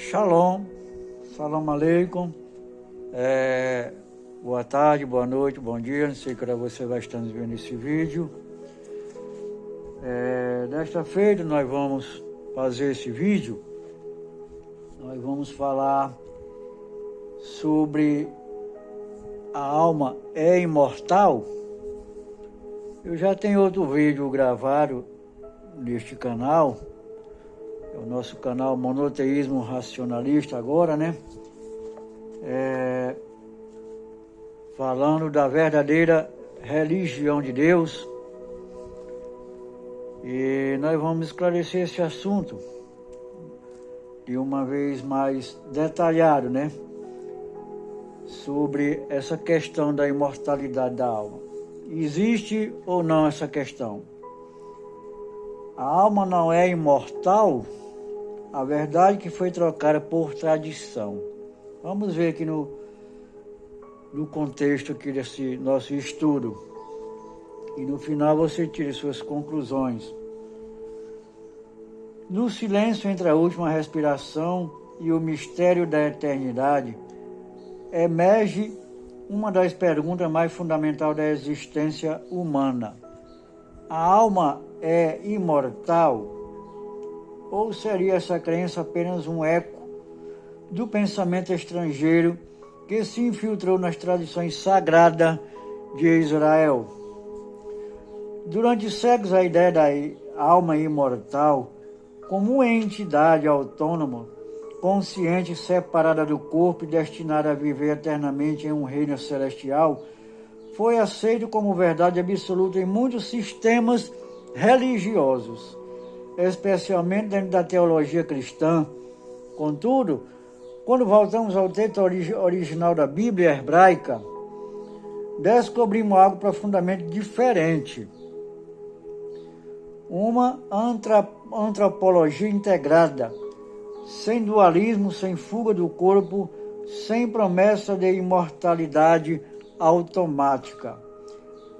Shalom, salam aleikum, boa tarde, boa noite, bom dia, não sei que hora você vai estar vendo esse vídeo. Desta feita nós vamos fazer esse vídeo, nós vamos falar sobre a alma é imortal. Eu já tenho outro vídeo gravado neste canal, é o nosso canal Monoteísmo Racionalista agora, né? Falando da verdadeira religião de Deus. E nós vamos esclarecer esse assunto de uma vez mais detalhado, né? Sobre essa questão da imortalidade da alma. Existe ou não essa questão? A alma não é imortal? A verdade que foi trocada por tradição. Vamos ver aqui no contexto aqui desse nosso estudo. E no final você tira suas conclusões. No silêncio entre a última respiração e o mistério da eternidade, emerge uma das perguntas mais fundamentais da existência humana. A alma é imortal? Ou seria essa crença apenas um eco do pensamento estrangeiro que se infiltrou nas tradições sagradas de Israel? Durante séculos, a ideia da alma imortal, como uma entidade autônoma, consciente e separada do corpo e destinada a viver eternamente em um reino celestial, foi aceito como verdade absoluta em muitos sistemas religiosos, especialmente dentro da teologia cristã. Contudo, quando voltamos ao texto original da Bíblia hebraica, descobrimos algo profundamente diferente. Uma antropologia integrada, sem dualismo, sem fuga do corpo, sem promessa de imortalidade automática.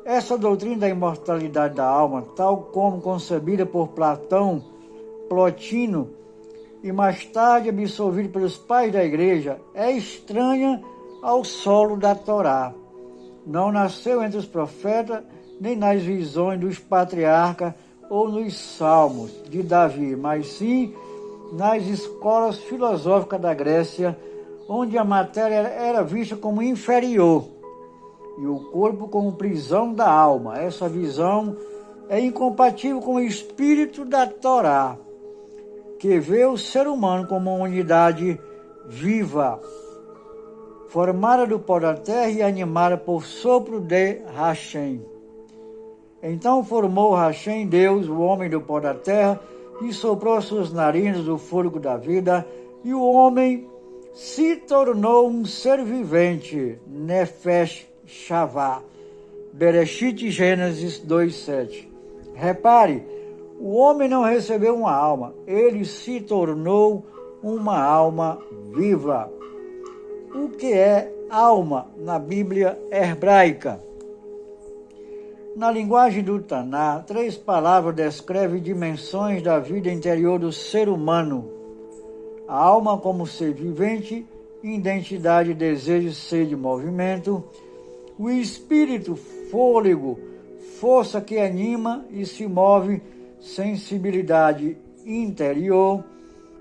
Essa doutrina da imortalidade da alma, tal como concebida por Platão, Plotino e mais tarde absorvida pelos pais da igreja, é estranha ao solo da Torá. Não nasceu entre os profetas, nem nas visões dos patriarcas ou nos salmos de Davi, mas sim nas escolas filosóficas da Grécia, onde a matéria era vista como inferior e o corpo como prisão da alma. Essa visão é incompatível com o espírito da Torá, que vê o ser humano como uma unidade viva, formada do pó da terra e animada por sopro de Hashem. Então formou Hashem, Deus, o homem do pó da terra, e soprou suas narinas o fôlego da vida, e o homem se tornou um ser vivente, Nefesh Shavá. Bereshit, Gênesis 2:7. Repare, o homem não recebeu uma alma, ele se tornou uma alma viva. O que é alma na Bíblia hebraica? Na linguagem do Taná, 3 palavras descrevem dimensões da vida interior do ser humano. A alma como ser vivente, identidade, desejo, sede, movimento. O espírito, fôlego, força que anima e se move, sensibilidade interior.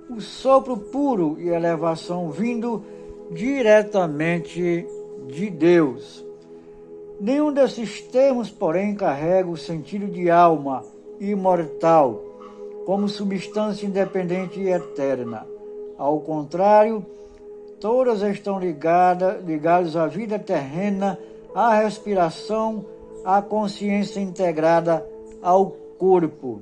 O sopro puro e elevação vindo diretamente de Deus. Nenhum desses termos, porém, carrega o sentido de alma imortal, como substância independente e eterna. Ao contrário, todas estão ligadas à vida terrena, à respiração, à consciência integrada ao corpo.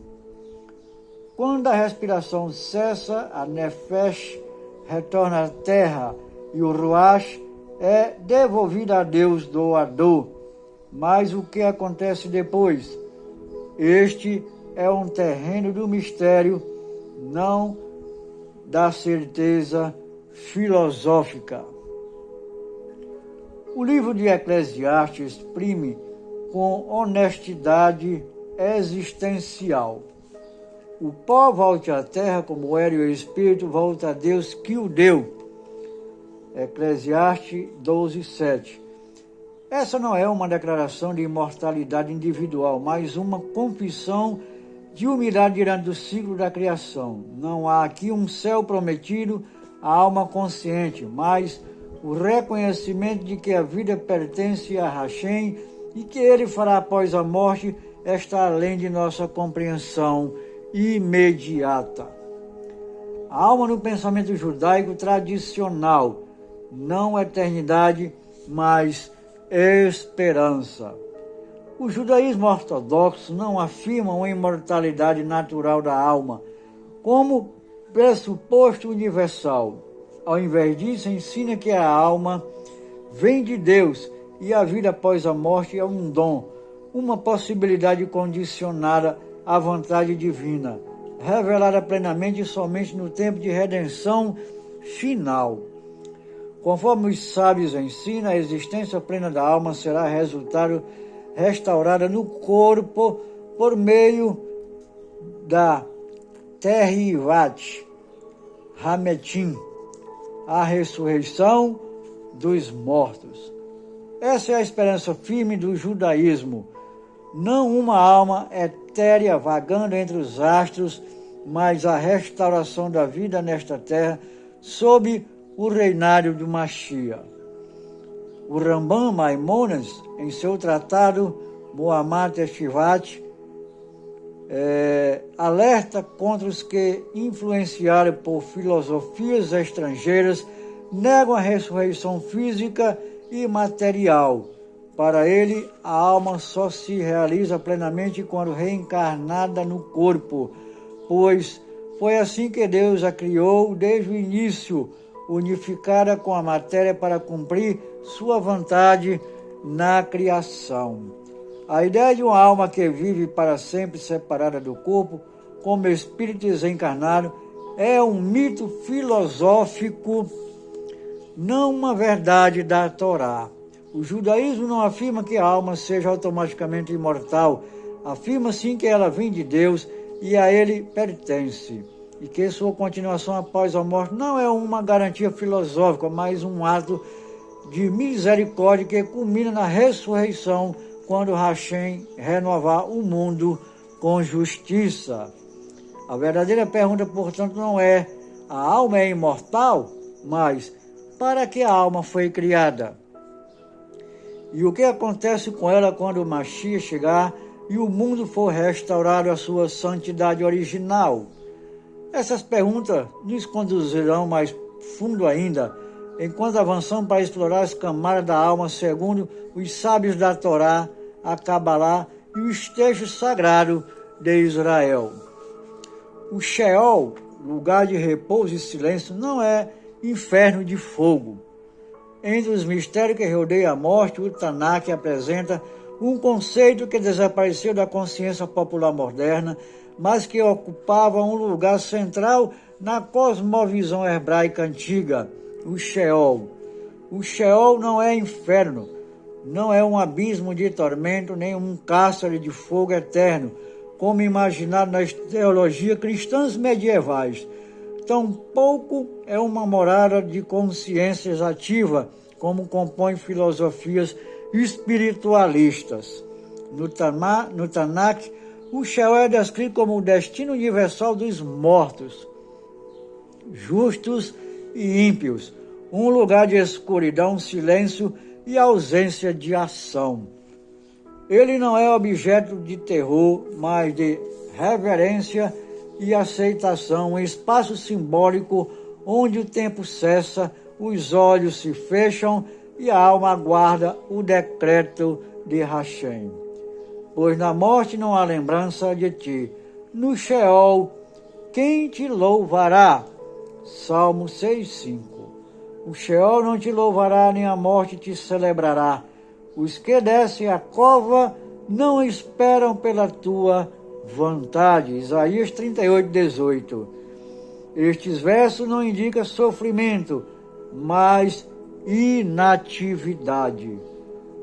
Quando a respiração cessa, a Nefesh retorna à terra e o Ruach é devolvido a Deus doador. Mas o que acontece depois? Este é um terreno do mistério, não da certeza filosófica. O livro de Eclesiastes exprime com honestidade existencial O pó volte à terra como era e o espírito volta a Deus que o deu. Eclesiastes 12:7. Essa não é uma declaração de imortalidade individual, mas uma confissão de humildade diante do ciclo da criação. Não há aqui um céu prometido à alma consciente, mas o reconhecimento de que a vida pertence a Hashem e que ele fará após a morte está além de nossa compreensão imediata. A alma no pensamento judaico tradicional, não eternidade, mas esperança. O judaísmo ortodoxo não afirma uma imortalidade natural da alma como pressuposto universal. Ao invés disso, ensina que a alma vem de Deus e a vida após a morte é um dom, uma possibilidade condicionada à vontade divina, revelada plenamente somente no tempo de redenção final. Conforme os sábios ensinam, a existência plena da alma será restaurada no corpo por meio da Terrivat Hametim, a ressurreição dos mortos. Essa é a esperança firme do judaísmo. Não uma alma etérea vagando entre os astros, mas a restauração da vida nesta terra sob o reinado do Mashiach. O Rambam Maimonides, em seu tratado Muhammad Eshivat, alerta contra os que, influenciados por filosofias estrangeiras, negam a ressurreição física e material. Para ele, a alma só se realiza plenamente quando reencarnada no corpo, pois foi assim que Deus a criou desde o início, unificada com a matéria para cumprir sua vontade na criação. A ideia de uma alma que vive para sempre separada do corpo, como espírito desencarnado, é um mito filosófico, não uma verdade da Torá. O judaísmo não afirma que a alma seja automaticamente imortal, afirma sim que ela vem de Deus e a ele pertence, e que sua continuação após a morte não é uma garantia filosófica, mas um ato de misericórdia que culmina na ressurreição, quando Hashem renovar o mundo com justiça. A verdadeira pergunta, portanto, não é: a alma é imortal? Mas para que a alma foi criada? E o que acontece com ela quando o Mashiach chegar e o mundo for restaurado à sua santidade original? Essas perguntas nos conduzirão mais fundo ainda, enquanto avançamos para explorar as camadas da alma segundo os sábios da Torá, a Cabalá e os textos sagrados de Israel. O Sheol, lugar de repouso e silêncio, não é inferno de fogo. Entre os mistérios que rodeiam a morte, o Tanakh apresenta um conceito que desapareceu da consciência popular moderna, mas que ocupava um lugar central na cosmovisão hebraica antiga, o Sheol. O Sheol não é inferno, não é um abismo de tormento, nem um cárcere de fogo eterno, como imaginado nas teologias cristãs medievais. Tampouco é uma morada de consciências ativa, como compõem filosofias espiritualistas. No Tanakh, o Sheol é descrito como o destino universal dos mortos, justos e ímpios, um lugar de escuridão, silêncio e ausência de ação. Ele não é objeto de terror, mas de reverência e aceitação, um espaço simbólico onde o tempo cessa, os olhos se fecham e a alma aguarda o decreto de Hashem. Pois na morte não há lembrança de ti. No Sheol, quem te louvará? Salmo 6:5. O Sheol não te louvará, nem a morte te celebrará. Os que descem a cova não esperam pela tua vontade. Isaías 38:18. Estes versos não indicam sofrimento, mas inatividade,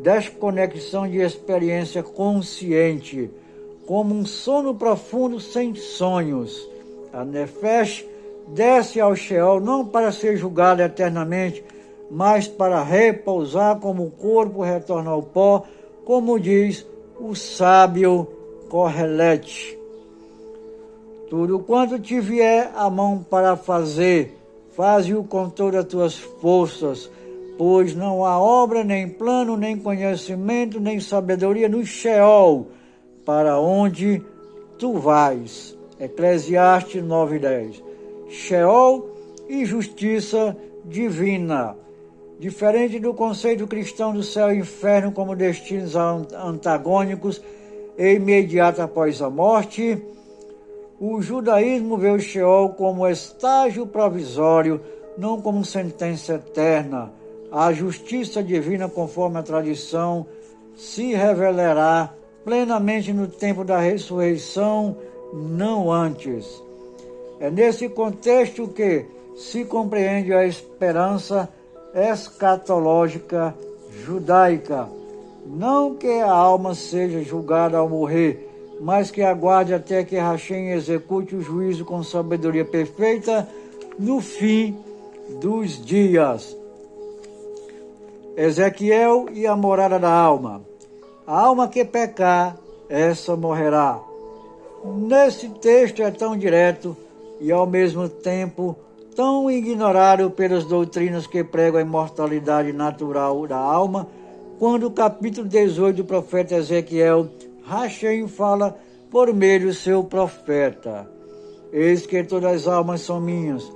desconexão de experiência consciente, como um sono profundo sem sonhos. A Nefesh desce ao Sheol não para ser julgada eternamente, mas para repousar como o corpo retorna ao pó, como diz o sábio Correlete. Tudo quanto te vier a mão para fazer, faze-o com todas as tuas forças, pois não há obra, nem plano, nem conhecimento, nem sabedoria no Sheol, para onde tu vais. Eclesiastes 9:10. Sheol e justiça divina. Diferente do conceito cristão do céu e inferno como destinos antagônicos e imediato após a morte, o judaísmo vê o Sheol como estágio provisório, não como sentença eterna. A justiça divina, conforme a tradição, se revelará plenamente no tempo da ressurreição, não antes. É nesse contexto que se compreende a esperança escatológica judaica. Não que a alma seja julgada ao morrer, mas que aguarde até que Hashem execute o juízo com sabedoria perfeita no fim dos dias. Ezequiel e a morada da alma. A alma que pecar, essa morrerá. Nesse texto é tão direto e ao mesmo tempo tão ignorado pelas doutrinas que pregam a imortalidade natural da alma, quando o capítulo 18 do profeta Ezequiel, Hashem fala por meio do seu profeta: eis que todas as almas são minhas,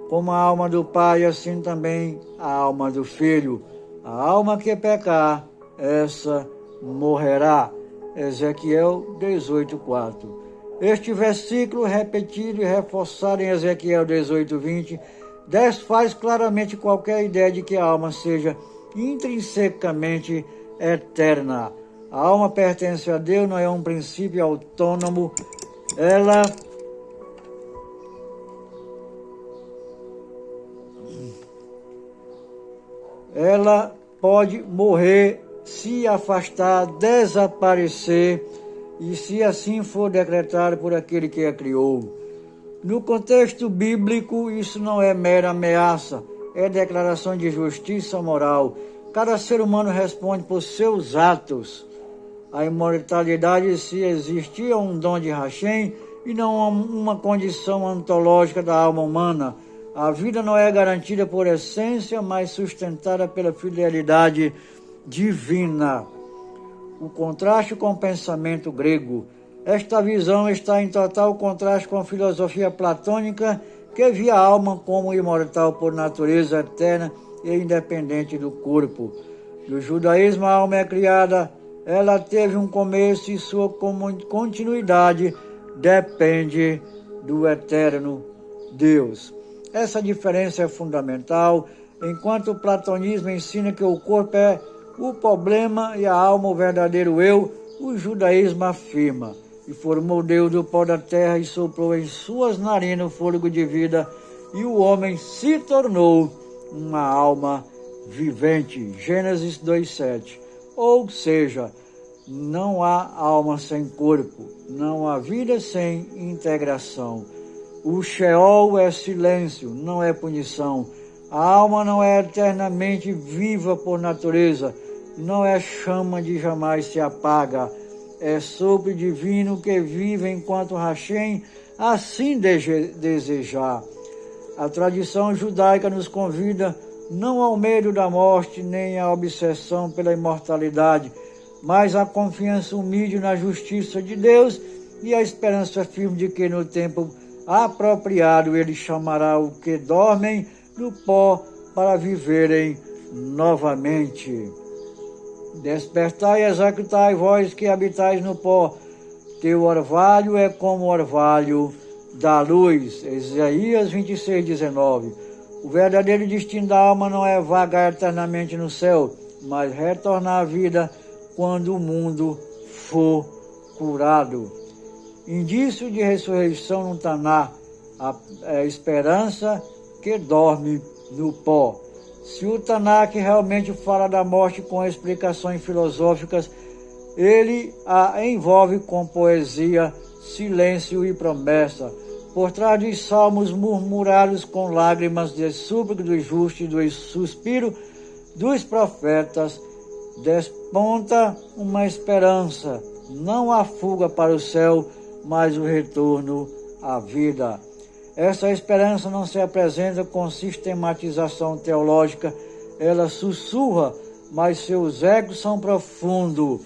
como a alma do pai, assim também a alma do filho. A alma que pecar, essa morrerá. Ezequiel 18:4. Este versículo, repetido e reforçado em Ezequiel 18:20, desfaz claramente qualquer ideia de que a alma seja intrinsecamente eterna. A alma pertence a Deus, não é um princípio autônomo. Ela pode morrer, se afastar, desaparecer, e se assim for decretado por aquele que a criou. No contexto bíblico, isso não é mera ameaça, é declaração de justiça moral. Cada ser humano responde por seus atos. A imortalidade, se existia, um dom de Hashem e não uma condição ontológica da alma humana. A vida não é garantida por essência, mas sustentada pela fidelidade divina. O contraste com o pensamento grego. Esta visão está em total contraste com a filosofia platônica, que via a alma como imortal por natureza eterna e independente do corpo. No judaísmo, a alma é criada, ela teve um começo e sua continuidade depende do eterno Deus. Essa diferença é fundamental. Enquanto o platonismo ensina que o corpo é o problema e a alma o verdadeiro eu, o judaísmo afirma: e formou Deus do pó da terra e soprou em suas narinas o fôlego de vida, e o homem se tornou uma alma vivente. Gênesis 2:7. Ou seja, não há alma sem corpo, não há vida sem integração. O Sheol é silêncio, não é punição. A alma não é eternamente viva por natureza, não é chama de jamais se apaga. É sopro divino que vive enquanto Hashem assim desejar. A tradição judaica nos convida não ao medo da morte, nem à obsessão pela imortalidade, mas à confiança humilde na justiça de Deus e a esperança firme de que no tempo apropriado Ele chamará o que dormem no pó para viverem novamente. Despertai e executai, vós que habitais no pó, teu orvalho é como o orvalho da luz. Isaías 26:19. O verdadeiro destino da alma não é vagar eternamente no céu, mas retornar à vida quando o mundo for curado. Indício de ressurreição no Taná, a esperança que dorme no pó. Se o Tanakh realmente fala da morte com explicações filosóficas, ele a envolve com poesia, silêncio e promessa. Por trás dos salmos murmurados com lágrimas de súplica do justo e do suspiro dos profetas, desponta uma esperança. Não há fuga para o céu, mas o retorno à vida. Essa esperança não se apresenta com sistematização teológica, ela sussurra, mas seus ecos são profundos.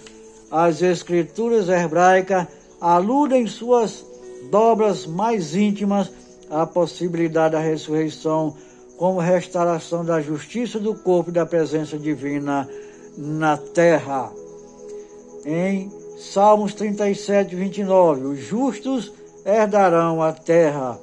As escrituras hebraicas aludem em suas dobras mais íntimas à possibilidade da ressurreição como restauração da justiça do corpo e da presença divina na terra. Em Salmos 37, 29, os justos herdarão a terra.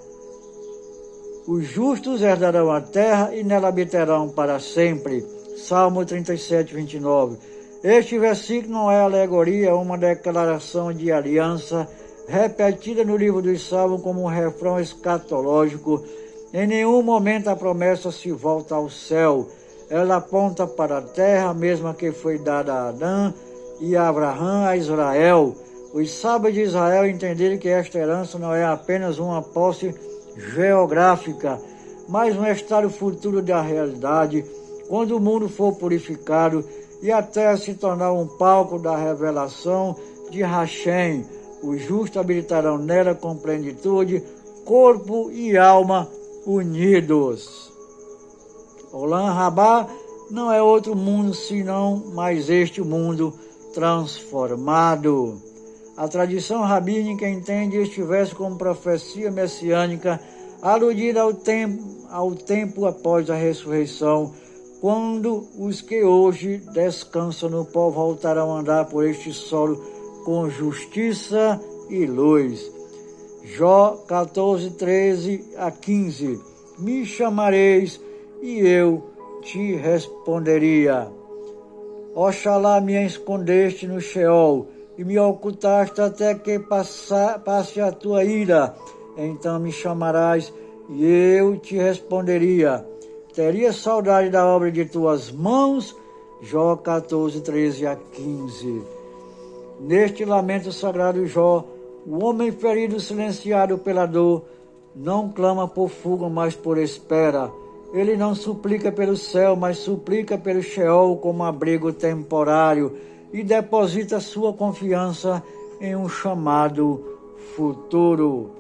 Os justos herdarão a terra e nela habitarão para sempre. Salmo 37, 29. Este versículo não é alegoria, é uma declaração de aliança repetida no livro dos Salmos como um refrão escatológico. Em nenhum momento a promessa se volta ao céu. Ela aponta para a terra, a mesma que foi dada a Adão e a Abraão, a Israel. Os sábios de Israel entenderam que esta herança não é apenas uma posse geográfica, mas um estado futuro da realidade, quando o mundo for purificado e a terra se tornar um palco da revelação de Hashem. Os justos habitarão nela com plenitude, corpo e alma unidos. Olam Rabá não é outro mundo senão mais este mundo transformado. A tradição rabínica entende este verso como profecia messiânica, aludida ao tempo após a ressurreição, quando os que hoje descansam no pó voltarão a andar por este solo com justiça e luz. Jó 14, 13 a 15. Me chamareis e eu te responderia. Oxalá me escondeste no Sheol e me ocultaste até que passe a tua ira. Então me chamarás e eu te responderia. Teria saudade da obra de tuas mãos. Jó 14, 13 a 15. Neste lamento sagrado Jó, o homem ferido, silenciado pela dor, não clama por fuga, mas por espera. Ele não suplica pelo céu, mas suplica pelo Sheol como abrigo temporário e deposita sua confiança em um chamado futuro.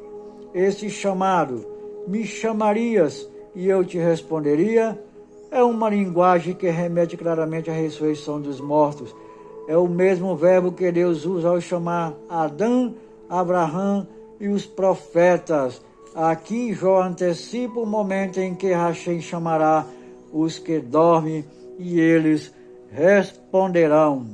Esse chamado, me chamarias e eu te responderia, é uma linguagem que remete claramente à ressurreição dos mortos. É o mesmo verbo que Deus usa ao chamar Adão, Abraão e os profetas. Aqui Jó antecipa o momento em que Hashem chamará os que dormem e eles responderão.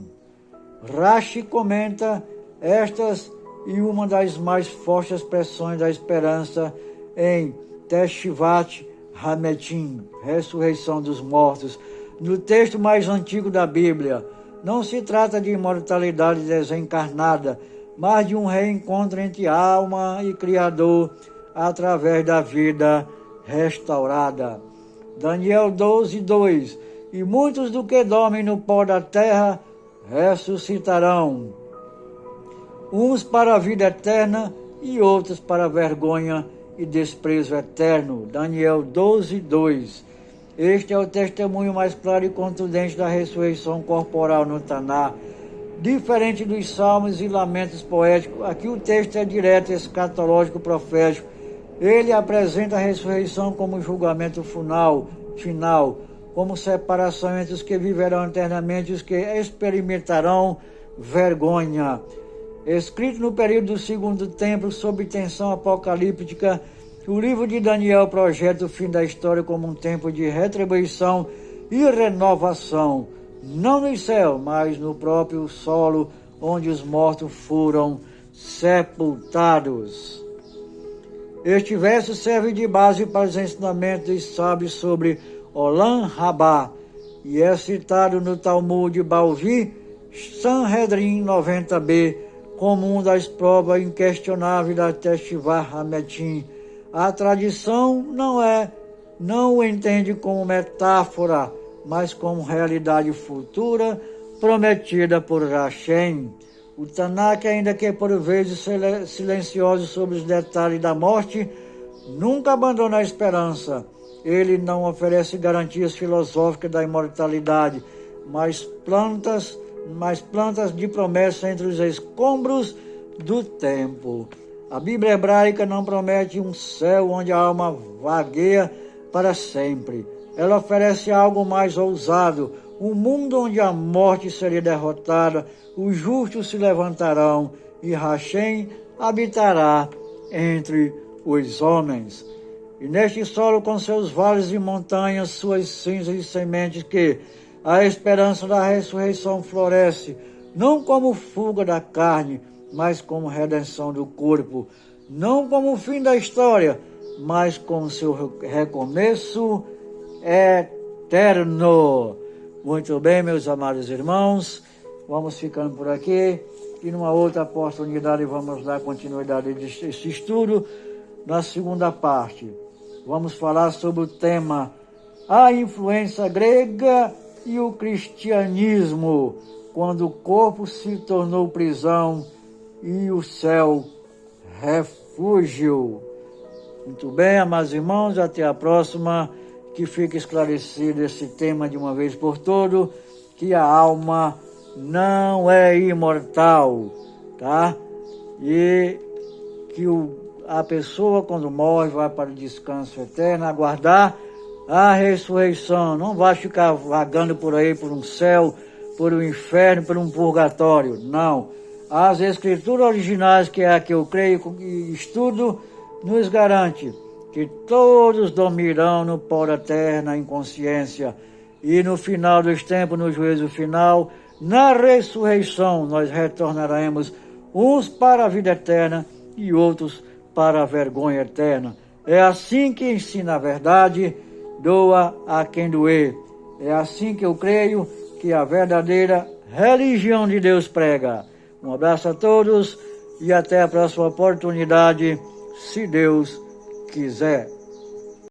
Rashi comenta estas e uma das mais fortes expressões da esperança em Teshvat Hametim, ressurreição dos mortos, no texto mais antigo da Bíblia. Não se trata de imortalidade desencarnada, mas de um reencontro entre alma e Criador através da vida restaurada. Daniel 12, 2. E muitos do que dormem no pó da terra ressuscitarão, uns para a vida eterna e outros para a vergonha e desprezo eterno. Daniel 12, 2. Este é o testemunho mais claro e contundente da ressurreição corporal no Taná. Diferente dos salmos e lamentos poéticos, aqui o texto é direto, escatológico, profético. Ele apresenta a ressurreição como julgamento final, como separação entre os que viverão eternamente e os que experimentarão vergonha. Escrito no período do Segundo Templo, sob tensão apocalíptica, o livro de Daniel projeta o fim da história como um tempo de retribuição e renovação, não no céu, mas no próprio solo onde os mortos foram sepultados. Este verso serve de base para os ensinamentos dos sábios sobre Olam Rabá e é citado no Talmud Baalvi, Sanhedrin 90b, como uma das provas inquestionáveis da Teshuvah Hametim. A tradição não o entende como metáfora, mas como realidade futura, prometida por Hashem. O Tanakh, ainda que por vezes silencioso sobre os detalhes da morte, nunca abandona a esperança. Ele não oferece garantias filosóficas da imortalidade, mas plantas de promessa entre os escombros do tempo. A Bíblia hebraica não promete um céu onde a alma vagueia para sempre. Ela oferece algo mais ousado, um mundo onde a morte seria derrotada, os justos se levantarão e Hashem habitará entre os homens. E neste solo, com seus vales e montanhas, suas cinzas e sementes, que a esperança da ressurreição floresce, não como fuga da carne, mas como redenção do corpo, não como o fim da história, mas como seu recomeço eterno. Muito bem, meus amados irmãos, vamos ficando por aqui e numa outra oportunidade vamos dar continuidade desse estudo na segunda parte. Vamos falar sobre o tema a influência grega e o cristianismo, quando o corpo se tornou prisão e o céu refúgio. Muito bem, amados irmãos, até a próxima, que fique esclarecido esse tema de uma vez por todo, que a alma não é imortal, tá? E que a pessoa, quando morre, vai para o descanso eterno, aguardar a ressurreição. Não vai ficar vagando por aí, por um céu, por um inferno, por um purgatório. Não. As escrituras originais, que é a que eu creio e estudo, nos garante que todos dormirão no pó da terra, na inconsciência, e no final dos tempos, no juízo final, na ressurreição, nós retornaremos uns para a vida eterna e outros para a vergonha eterna. É assim que ensina a verdade, doa a quem doer. É assim que eu creio que a verdadeira religião de Deus prega. Um abraço a todos e até a próxima oportunidade, se Deus quiser.